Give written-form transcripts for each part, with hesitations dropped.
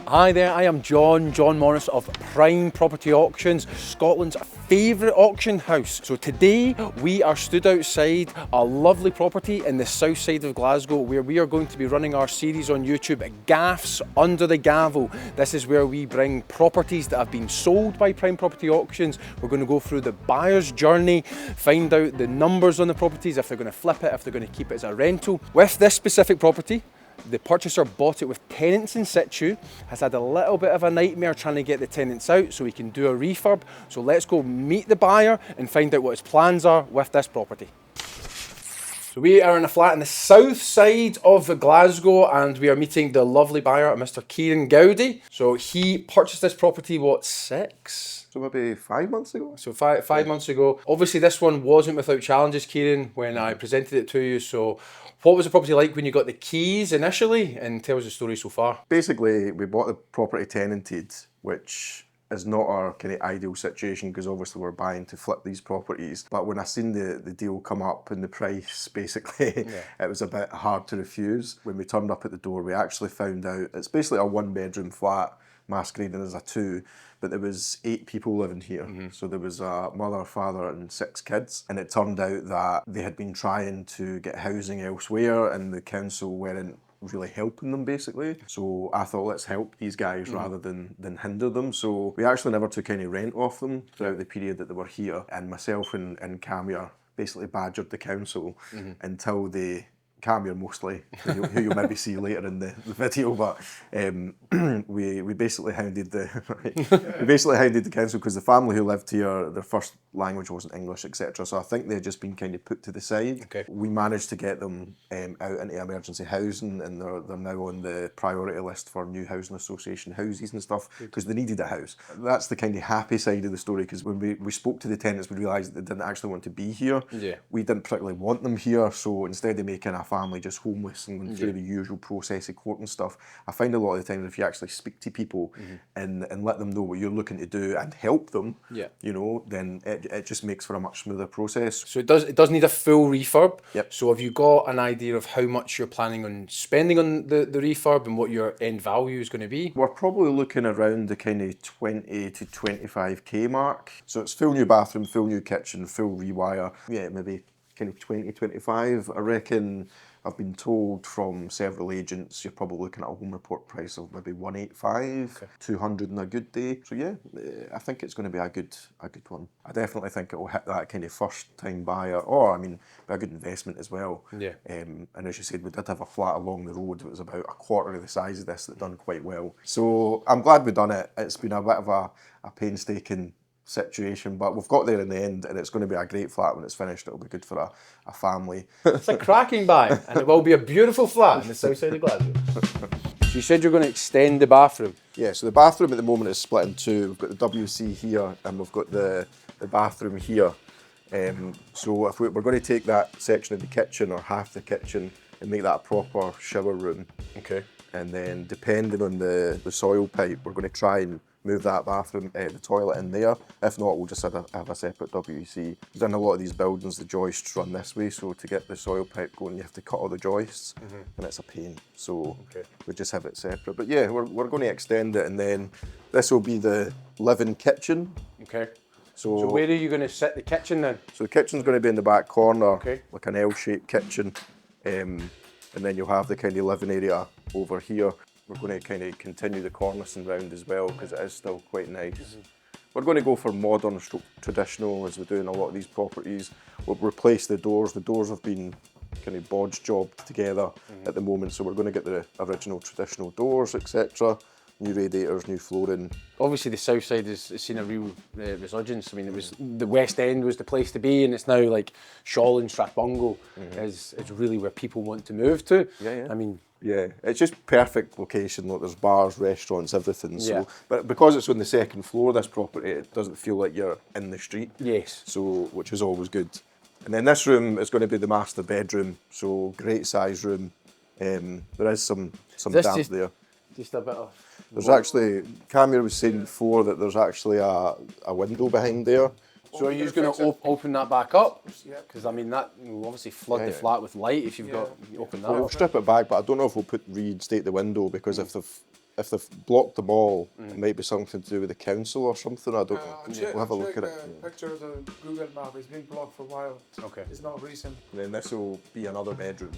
Hi there, I am John Morris of Prime Property Auctions, Scotland's favourite auction house. So today we are stood outside a lovely property in the south side of Glasgow where we are going to be running our series on YouTube, Gaffs Under the Gavel. This is where we bring properties that have been sold by Prime Property Auctions. We're going to go through the buyer's journey, find out the numbers on the properties, if they're going to flip it, if they're going to keep it as a rental. With this specific property, the purchaser bought it with tenants in situ, has had a little bit of a nightmare trying to get the tenants out so he can do a refurb. So let's go meet the buyer and find out what his plans are with this property. So we are in a flat in the south side of Glasgow and we are meeting the lovely buyer, Mr. Kieran Gowdy. So he purchased this property, what, So maybe 5 months ago? So five months ago. Obviously this one wasn't without challenges, Kieran, when I presented it to you. So what was the property like when you got the keys initially? And tell us the story so far. Basically, we bought the property tenanted, which is not our kind of ideal situation because obviously we're buying to flip these properties. But when I seen the deal come up and the price, basically, it was a bit hard to refuse. When we turned up at the door, we actually found out it's basically a 1-bedroom flat masquerading as a 2, but there was 8 people living here. So there was a mother, father and 6 kids, and it turned out that they had been trying to get housing elsewhere and the council weren't really helping them basically. So I thought, let's help these guys rather than hinder them. So we actually never took any rent off them throughout the period that they were here, and myself and Camia basically badgered the council until they Camia mostly, who you'll maybe see later in the video, but we basically hounded the council because the family who lived here, their first language wasn't English, etc. So I think they'd just been kind of put to the side. Okay. We managed to get them out into emergency housing, and they're now on the priority list for new housing association houses and stuff because they needed a house. That's the kind of happy side of the story, because when we spoke to the tenants, we realised that they didn't actually want to be here. We didn't particularly want them here, so instead of making a family just homeless and going through the usual process of court and stuff, I find a lot of the times if you actually speak to people and let them know what you're looking to do and help them, you know, then it just makes for a much smoother process. So it does need a full refurb. Yep. So have you got an idea of how much you're planning on spending on the refurb and what your end value is going to be? We're probably looking around the kind of 20 to 25k mark. So it's full new bathroom, full new kitchen, full rewire. Yeah, maybe kind of 20, 25. I reckon I've been told from several agents you're probably looking at a home report price of maybe 185, 200 on a good day. So yeah, I think it's going to be a good one. I definitely think it will hit that kind of first time buyer, or I mean, be a good investment as well. And as you said, we did have a flat along the road. It was about a quarter of the size of this that done quite well. So I'm glad we've done it. It's been a bit of a painstaking situation, but we've got there in the end, and it's going to be a great flat when it's finished. It'll be good for a family. It's a cracking buy, and it will be a beautiful flat in the south side of Glasgow. So you said you're going to extend the bathroom. Yeah, so the bathroom at the moment is split in 2. We've got the WC here, and we've got the bathroom here. So if we're going to take that section of the kitchen, or half the kitchen, and make that a proper shower room. Okay. And then depending on the soil pipe, we're going to try and move that bathroom, the toilet in there. If not, we'll just have a separate WC. Because in a lot of these buildings, the joists run this way, so to get the soil pipe going, you have to cut all the joists, and it's a pain. So we just have it separate. But yeah, we're going to extend it, and then this will be the living kitchen. Okay. So where are you going to sit the kitchen then? So the kitchen's going to be in the back corner, like an L-shaped kitchen, and then you'll have the kind of living area over here. We're going to kind of continue the cornicing round as well because it is still quite nice. We're going to go for modern stroke traditional as we do in a lot of these properties. We'll replace the doors. The doors have been kind of bodge jobbed together at the moment, so we're going to get the original traditional doors, etc. New radiators, new flooring. Obviously the south side has seen a real resurgence. I mean, it was the West End was the place to be, and it's now like Shaw and Strathbungo is really where people want to move to. I mean, yeah, it's just perfect location. Look, there's bars, restaurants, everything. So, but because it's on the second floor, this property, it doesn't feel like you're in the street. Yes. So, which is always good. And then this room is going to be the master bedroom. So, great size room. There is some damp there. Just a bit of. There's actually, Camia was saying before that there's actually a window behind there. So are you just going to open that back up? Because I mean that will obviously flood the flat with light if you've got you open that. We'll strip it back, but I don't know if we'll reinstate the window because if they've if they've blocked them all, it might be something to do with the council or something. I don't know. We'll have a look at it. Picture of the Google map. It's been blocked for a while. Okay. It's not recent. And then this will be another bedroom.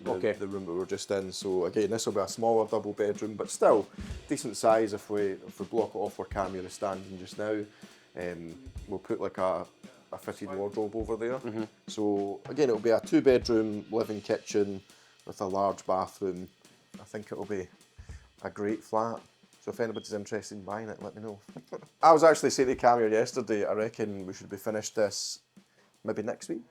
So Okay. The room that we're just in. So again, this will be a smaller double bedroom, but still decent size if we block it off where Camille is standing just now. We'll put like a fitted wardrobe over there. So again, it'll be a 2-bedroom living kitchen with a large bathroom. I think it'll be a great flat. So if anybody's interested in buying it, let me know. I was actually saying to Camille yesterday, I reckon we should be finished this maybe next week.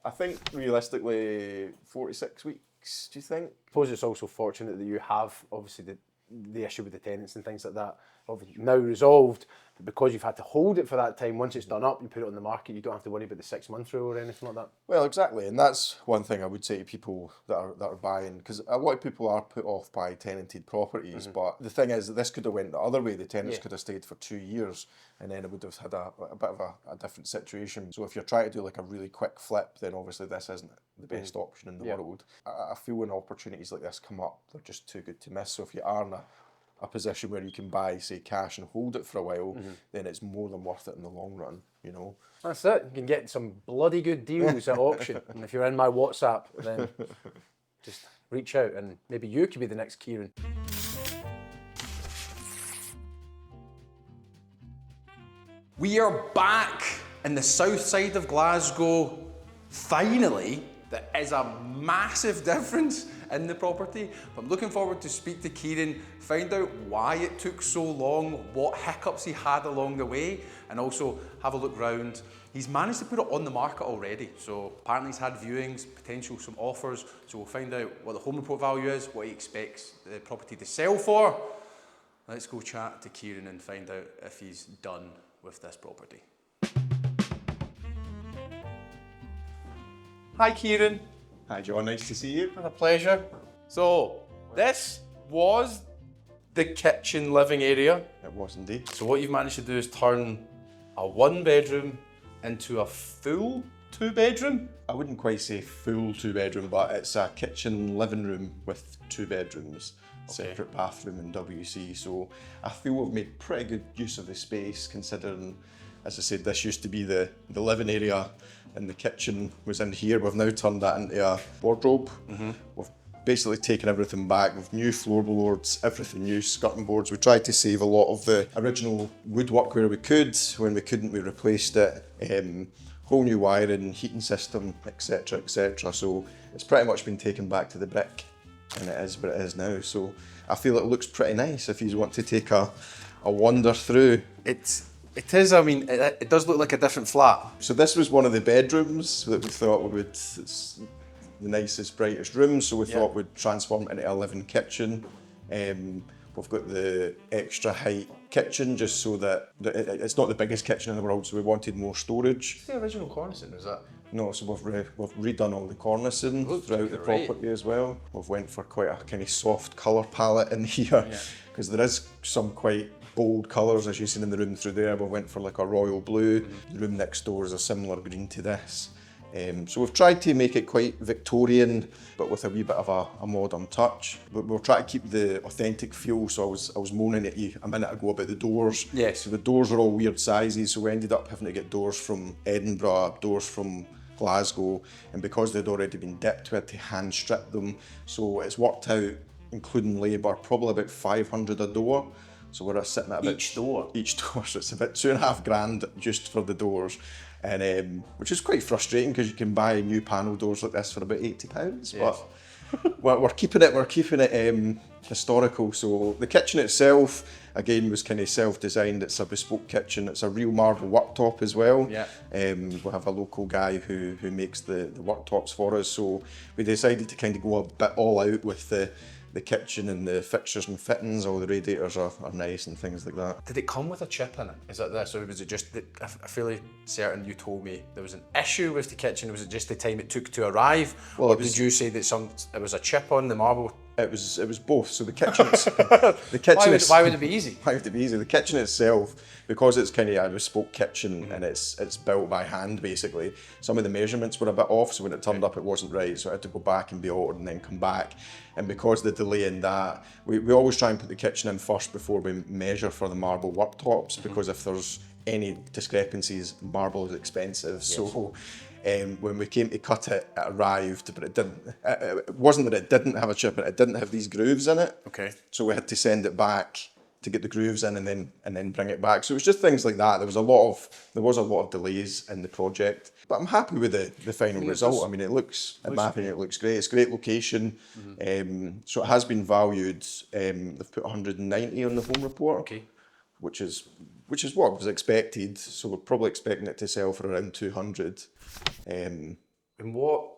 I think realistically 46 weeks, do you think? I suppose it's also fortunate that you have obviously the issue with the tenants and things like that obviously now resolved, but because you've had to hold it for that time, once it's done up, you put it on the market, you don't have to worry about the 6-month rule or anything like that. Well, exactly, and that's one thing I would say to people that are buying, because a lot of people are put off by tenanted properties, but the thing is that this could have went the other way. The tenants could have stayed for 2 years, and then it would have had a bit of a different situation. So if you're trying to do like a really quick flip, then obviously this isn't the best option in the world. I feel when opportunities like this come up, they're just too good to miss. So if you are in a position where you can buy, say, cash and hold it for a while, then it's more than worth it in the long run, you know. That's it. You can get some bloody good deals at auction. And if you're in my WhatsApp, then just reach out and maybe you could be the next Kieran. We are back in the south side of Glasgow. Finally, there is a massive difference in the property. I'm looking forward to speak to Kieran, find out why it took so long, what hiccups he had along the way, and also have a look round. He's managed to put it on the market already, so apparently he's had viewings, potential some offers, so we'll find out what the home report value is, what he expects the property to sell for. Let's go chat to Kieran and find out if he's done with this property. Hi Kieran. Hi John, nice to see you. It's a pleasure. So, this was the kitchen living area. It was indeed. So what you've managed to do is turn a 1-bedroom into a full 2-bedroom? I wouldn't quite say full 2-bedroom, but it's a kitchen living room with 2 bedrooms, separate bathroom and WC. So I feel we've made pretty good use of the space, considering, as I said, this used to be the living area and the kitchen was in here. We've now turned that into a wardrobe. We've basically taken everything back with new floorboards, everything new, skirting boards. We tried to save a lot of the original woodwork where we could. When we couldn't, we replaced it. Whole new wiring, heating system, etc, etc. So it's pretty much been taken back to the brick, and it is what it is now. So I feel it looks pretty nice if you want to take a wander through. It is, I mean, it does look like a different flat. So this was one of the bedrooms that we thought it's the nicest, brightest room, so we thought we'd transform it into a living kitchen. We've got the extra height kitchen just so that it's not the biggest kitchen in the world, so we wanted more storage. The original cornicing, was that? No, so we've redone all the cornicing throughout the property as well. We've went for quite a kind of soft colour palette in here, because there is some quite bold colours as you've seen in the room through there. We went for like a royal blue. The room next door is a similar green to this. So we've tried to make it quite Victorian, but with a wee bit of a modern touch. But we'll try to keep the authentic feel. So I was moaning at you a minute ago about the doors. Yes. So the doors are all weird sizes, so we ended up having to get doors from Edinburgh, doors from Glasgow, and because they'd already been dipped, we had to hand strip them. So it's worked out, including labour, probably about 500 a door. So we're sitting at about Each door? Each door, so it's about $2,500 just for the doors, and which is quite frustrating because you can buy new panel doors like this for about £80. Yes. But we're keeping it historical. So the kitchen itself, again, was kind of self-designed. It's a bespoke kitchen. It's a real marble worktop as well. Yeah. We have a local guy who makes the worktops for us. So we decided to kind of go a bit all out with the kitchen and the fixtures and fittings. All the radiators are nice and things like that. Did it come with a chip in it? Is that this, or was it just that I'm fairly certain you told me there was an issue with the kitchen? Was it just the time it took to arrive, or did you say that it was a chip on the marble It was both. So the kitchen, the kitchen. Why would it be easy? Why would it be easy? The kitchen itself, because it's kind of a bespoke kitchen and it's built by hand basically. Some of the measurements were a bit off, so when it turned up, it wasn't right. So I had to go back and be altered and then come back. And because of the delay in that, we always try and put the kitchen in first before we measure for the marble worktops, because if there's any discrepancies, marble is expensive. Yes. So. When we came to cut it, it arrived, but it didn't. It wasn't that it didn't have a chip, but it didn't have these grooves in it. Okay. So we had to send it back to get the grooves in, and then bring it back. So it was just things like that. There was a lot of delays in the project, but I'm happy with the final result. I mean, it looks great. It's a great location. So it has been valued. They've put 190 on the home report. Okay. Which is what was expected. So we're probably expecting it to sell for around 200. And what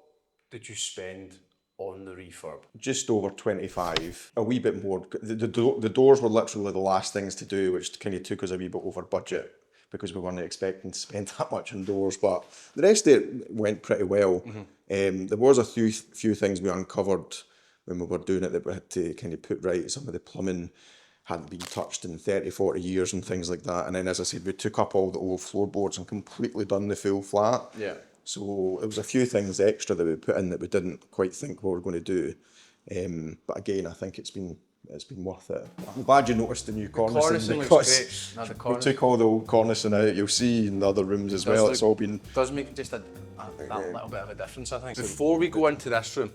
did you spend on the refurb? Just over 25, a wee bit more. The doors were literally the last things to do, which kind of took us a wee bit over budget because we weren't expecting to spend that much on doors, but the rest of it went pretty well. There was a few things we uncovered when we were doing it that we had to kind of put right. Some of the plumbing hadn't been touched in 30, 40 years and things like that. And then, as I said, we took up all the old floorboards and completely done the full flat. Yeah. So it was a few things extra that we put in that we didn't quite think we were going to do. But again, I think it's been worth it. I'm glad you noticed the new cornicing, because we took all the old cornicing out. You'll see in the other rooms as well. It's all been... Does make just that little bit of a difference, I think. Before we go into this room,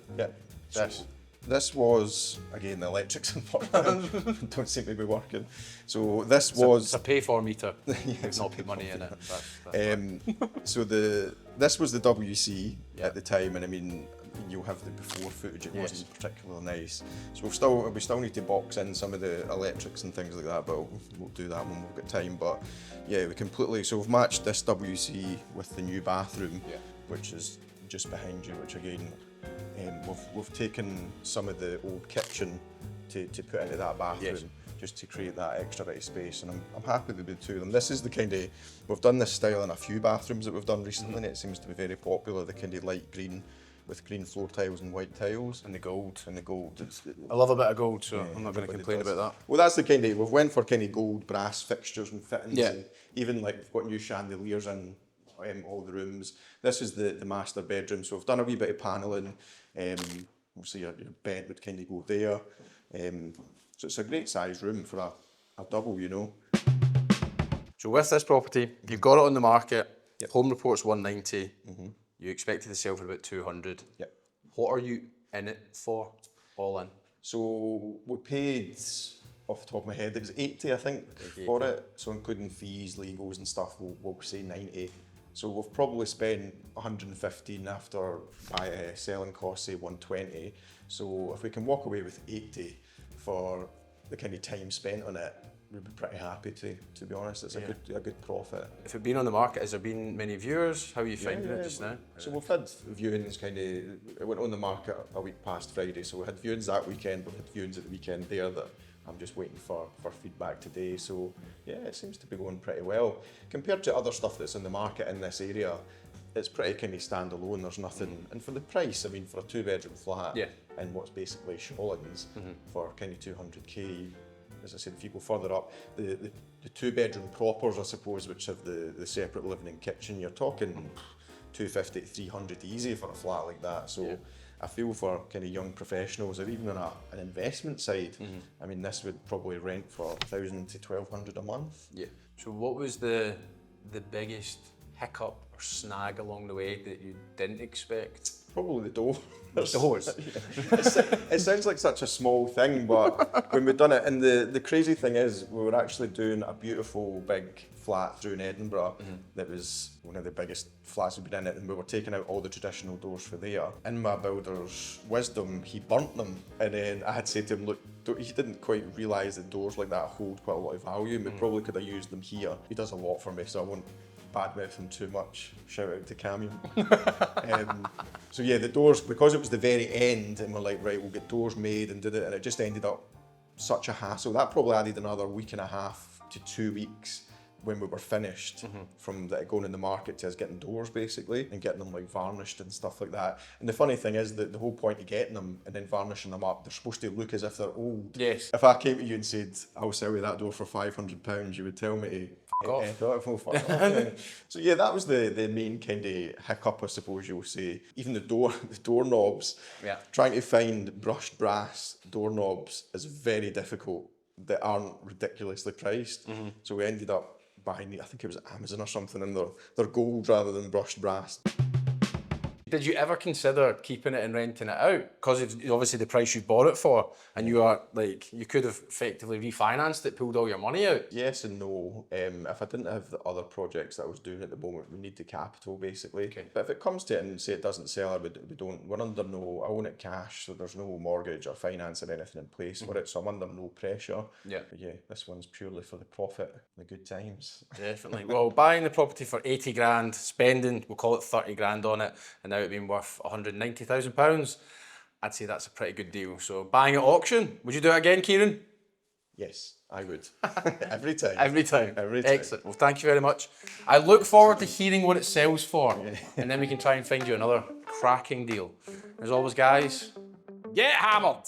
This was, again, the electrics unfortunately don't seem to be working. So this it's a pay-for meter. We've not put money in it. So this was the WC at the time, and I mean, you'll have the before footage. It wasn't particularly nice. So we still need to box in some of the electrics and things like that, but we'll do that when we've got time. But yeah, we've matched this WC with the new bathroom, which is just behind you, which again, we've taken some of the old kitchen to put into that bathroom, just to create that extra bit of space, and I'm happy with the two of them. This is the kind of, we've done this style in a few bathrooms that we've done recently, and it seems to be very popular, the kind of light green with green floor tiles and white tiles. And the gold. I love a bit of gold, so I'm not going to complain about that. Well, that's the kind of, we've went for kind of gold brass fixtures and fittings, and even like we've got new chandeliers in all the rooms. This is the master bedroom, so we've done a wee bit of panelling. Obviously your bed would kind of go there. So it's a great size room for a double, you know. So with this property, you've got it on the market, home report's 190, you expected to sell for about 200. Yep. What are you in it for, all in? So we paid, off the top of my head, it was 80 I think for it. So including fees, legals and stuff, we'll say 90. So we've probably spent 115 after selling costs, say 120. So if we can walk away with 80 for the kind of time spent on it, we'd be pretty happy to be honest. It's a good profit. If it's been on the market, has there been many viewers? How are you finding it just now? So we've had viewings it went on the market a week past Friday, so we had viewings that weekend, we had viewings at the weekend there that I'm just waiting for feedback today. So yeah, it seems to be going pretty well. Compared to other stuff that's in the market in this area, it's pretty kind of standalone, there's nothing. And for the price, I mean, for a 2-bedroom flat in what's basically Shawlands for kind of 200k, as I said, if you go further up, the 2-bedroom propers, I suppose, which have the separate living and kitchen, you're talking 250 to 300 easy for a flat like that. So I feel for kind of young professionals, or even on an investment side, I mean, this would probably rent for 1,000 to 1,200 a month. Yeah. So what was the biggest hiccup or snag along the way that you didn't expect? Probably the door. The doors. It sounds like such a small thing, but when we've done it, and the crazy thing is, we were actually doing a beautiful big flat through in Edinburgh that was one of the biggest flats we've been in it, and we were taking out all the traditional doors for there. In my builder's wisdom, he burnt them, and then I had said to him, look, he didn't quite realise that doors like that hold quite a lot of value, and we probably could have used them here. He does a lot for me, so I won't badmouth him too much. Shout out to Cammy. So yeah, the doors, because it was the very end, and we're like, right, we'll get doors made and did it, and it just ended up such a hassle. That probably added another week and a half to 2 weeks when we were finished from going in the market to us getting doors basically and getting them like varnished and stuff like that. And the funny thing is that the whole point of getting them and then varnishing them up, they're supposed to look as if they're old. Yes. If I came to you and said, I'll sell you that door for £500, you would tell me to off. fuck off. So yeah, that was the main kind of hiccup, I suppose you'll say. Even the doorknobs, trying to find brushed brass doorknobs is very difficult that aren't ridiculously priced. So we ended up buying, I think it was Amazon or something, and they're gold rather than brushed brass. Did you ever consider keeping it and renting it out? Because it's obviously the price you bought it for, and you are like, you could have effectively refinanced it, pulled all your money out. Yes and no. If I didn't have the other projects that I was doing at the moment, we need the capital basically. Okay. But if it comes to it and say it doesn't sell, we're under no, I own it cash, so there's no mortgage or finance or anything in place for it, so I'm under no pressure. Yeah. But yeah, this one's purely for the profit, the good times. Definitely. Well, buying the property for 80 grand, spending, we'll call it 30 grand on it, and now it being worth £190,000, I'd say that's a pretty good deal. So buying at auction, would you do it again, Kieran? Yes, I would. Every time. Every time. Every time. Excellent. Well, thank you very much. I look forward to hearing what it sells for, and then we can try and find you another cracking deal. As always, guys, get hammered.